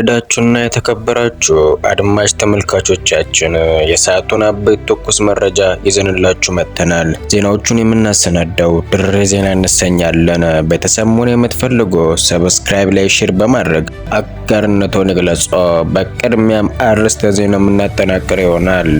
የተወደዳችሁና የተከበራችሁ አድማጭ ተመልካቾቻችን የሰዓቱን አበይት ትኩስ መረጃ ይዘንላችሁ መጥተናል። ዜናዎቹን የምናሰናዳው ድሬ ዜና እንሰኛለን። ቤተሰቡን የምትፈልጉ ሰብስክራይብ ላይ ሼር በማድረግ አጋርነቶን ይግለጹ። በቅድሚያም አርዕስተ ዜናው የምናጠናቅር ይሆናል።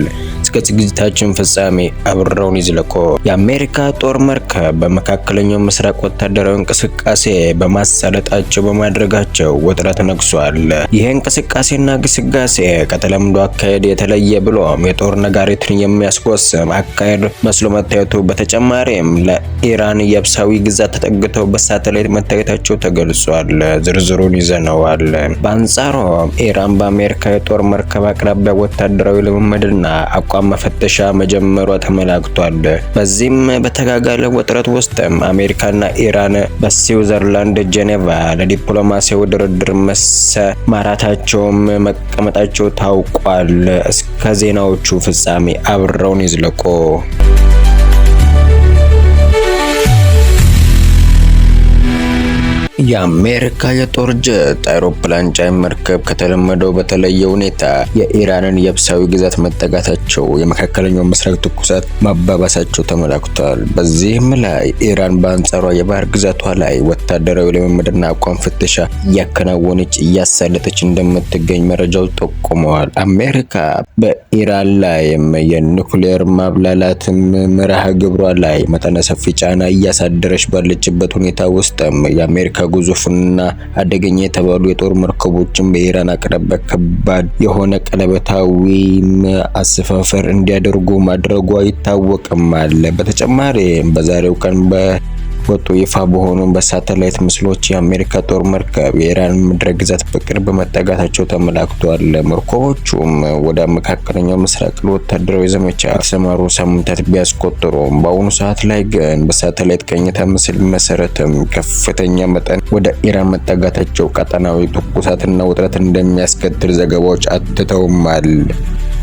እስከ ዝግጅታችን ፍጻሜ አብረውን ይዝለቁ። የአሜሪካ ጦር መርከብ በመካከለኛው ምስራቅ ወታደራዊ እንቅስቃሴ በማሳለጣቸው በማድረጋቸው ውጥረት ነግሷል። ይህ እንቅስቃሴና ግስጋሴ ከተለምዶ አካሄድ የተለየ ብሎም የጦር ነጋሪትን የሚያስቆስም አካሄድ መስሎ መታየቱ በተጨማሪም ለኢራን የብሳዊ ግዛት ተጠግተው በሳተላይት መታየታቸው ተገልጿል። ዝርዝሩን ይዘነዋል። በአንጻሩም ኢራን በአሜሪካ የጦር መርከብ አቅራቢያ ወታደራዊ ልምምድና አቋም መፈተሻ መጀመሯ ተመላክቷል። በዚህም በተጋጋለ ውጥረት ውስጥም አሜሪካና ኢራን በስዊዘርላንድ ጄኔቫ ለዲፕሎማሲያዊ ድርድር መሰማራታቸውም መቀመጣቸው ታውቋል። እስከ ዜናዎቹ ፍጻሜ አብረውን ይዝለቁ። የአሜሪካ የጦር ጀት አውሮፕላን ጫኝ መርከብ ከተለመደው በተለየ ሁኔታ የኢራንን የብሳዊ ግዛት መጠጋታቸው የመካከለኛው ምስራቅ ትኩሳት ማባባሳቸው ተመላክቷል። በዚህም ላይ ኢራን በአንጻሯ የባህር ግዛቷ ላይ ወታደራዊ ልምምድና አቋም ፍተሻ እያከናወነች እያሳለጠች እንደምትገኝ መረጃዎች ጠቁመዋል። አሜሪካ በኢራን ላይም የኒኩሌር ማብላላት መርሃ ግብሯ ላይ መጠነ ሰፊ ጫና እያሳደረች ባለችበት ሁኔታ ውስጥም የአሜሪካ ግዙፍና አደገኛ የተባሉ የጦር መርከቦችን በኢራን አቅራቢያ ከባድ የሆነ ቀለበታዊ አሰፋፈር እንዲያደርጉ ማድረጓ ይታወቃል። በተጨማሪም በዛሬው ቀን ወጡ ይፋ በሆኑ በሳተላይት ምስሎች የአሜሪካ ጦር መርከብ የኢራን ምድረ ግዛት በቅርብ መጠጋታቸው ተመላክቷል። መርከቦቹም ወደ መካከለኛው ምስራቅ ወታደራዊ ዘመቻ የተሰማሩ ሳምንታት ቢያስቆጥሩም በአሁኑ ሰዓት ላይ ግን በሳተላይት ቅኝታ ምስል መሰረትም ከፍተኛ መጠን ወደ ኢራን መጠጋታቸው ቀጠናዊ ትኩሳትና ውጥረት እንደሚያስከትል ዘገባዎች አትተውማል።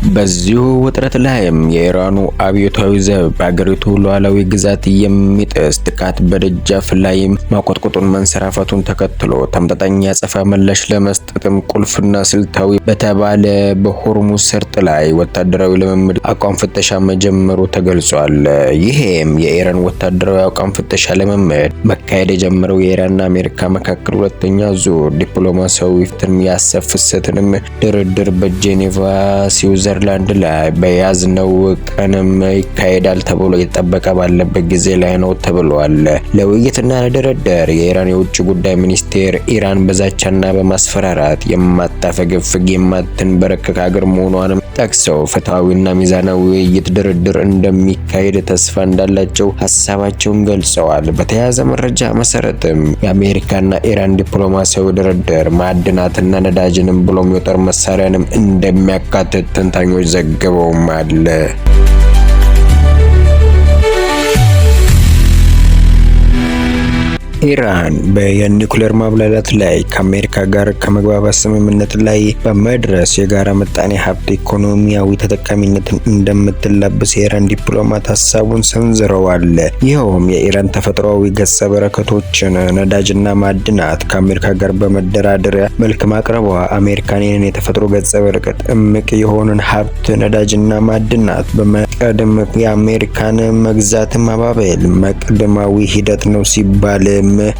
በዚሁ ውጥረት ላይም የኢራኑ አብዮታዊ ዘብ በአገሪቱ ሉዓላዊ ግዛት የሚጥስ ጥቃት በደጃፍ ላይ ማቆጥቆጡን መንሰራፋቱን ተከትሎ ተመጣጣኝ ያጸፋ ምላሽ ለመስጠትም ቁልፍና ስልታዊ በተባለ በሆርሙዝ ሰርጥ ላይ ወታደራዊ ልምምድ አቋም ፍተሻ መጀመሩ ተገልጿል። ይሄም የኢራን ወታደራዊ አቋም ፍተሻ ልምምድ መካሄድ የጀመረው የኢራንና አሜሪካ መካከል ሁለተኛ ዙር ዲፕሎማሲያዊ ፍሰትንም ድርድር በጄኔቫ ስዊዘርላንድ ላይ በያዝነው ቀንም ይካሄዳል ተብሎ እየተጠበቀ ባለበት ጊዜ ላይ ነው ተብሏል። ለውይይትና ለድርድር የኢራን የውጭ ጉዳይ ሚኒስቴር ኢራን በዛቻና በማስፈራራት የማታፈገፍግ የማትንበረከክ ሀገር መሆኗንም ጠቅሰው ፍትሐዊና ሚዛናዊ ውይይት ድርድር እንደሚካሄድ ተስፋ እንዳላቸው ሀሳባቸውን ገልጸዋል። በተያያዘ መረጃ መሰረትም የአሜሪካና ኢራን ዲፕሎማሲያዊ ድርድር ማዕድናትና ነዳጅንም ብሎም የጦር መሳሪያንም እንደሚያካትት ተንታኞች ዘግበውማል። ኢራን በኒኩሌር ማብላላት ላይ ከአሜሪካ ጋር ከመግባባት ስምምነት ላይ በመድረስ የጋራ ምጣኔ ሀብት ኢኮኖሚያዊ ተጠቃሚነትን እንደምትላበስ የኢራን ዲፕሎማት ሀሳቡን ሰንዝረዋል። ይኸውም የኢራን ተፈጥሯዊ ገጸ በረከቶችን ነዳጅና ማዕድናት ከአሜሪካ ጋር በመደራደሪያ መልክ ማቅረቧ አሜሪካንን የተፈጥሮ ገጸ በረከት እምቅ የሆኑን ሀብት ነዳጅና ማዕድናት በመቀደም የአሜሪካን መግዛት ማባበል መቅደማዊ ሂደት ነው ሲባል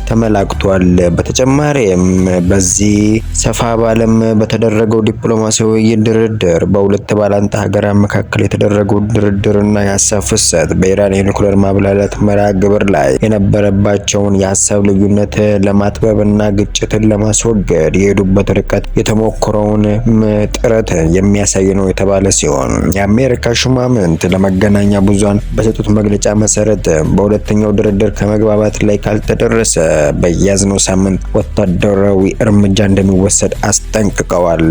ተመላክቷል። በተጨማሪም በዚህ ሰፋ ባለም በተደረገው ዲፕሎማሲያዊ ድርድር በሁለት ባላንጣ ሀገራት መካከል የተደረገው ድርድርና የሀሳብ ፍሰት በኢራን የኒኩሌር ማብላላት መርሃ ግብር ላይ የነበረባቸውን የሀሳብ ልዩነት ለማጥበብና ግጭትን ለማስወገድ የሄዱበት ርቀት የተሞከረውን ጥረት የሚያሳይ ነው የተባለ ሲሆን የአሜሪካ ሹማምንት ለመገናኛ ብዙሃን በሰጡት መግለጫ መሰረት በሁለተኛው ድርድር ከመግባባት ላይ ካልተደረሰ በያዝነው ሳምንት ወታደራዊ እርምጃ እንደሚወሰድ አስጠንቅቀዋል።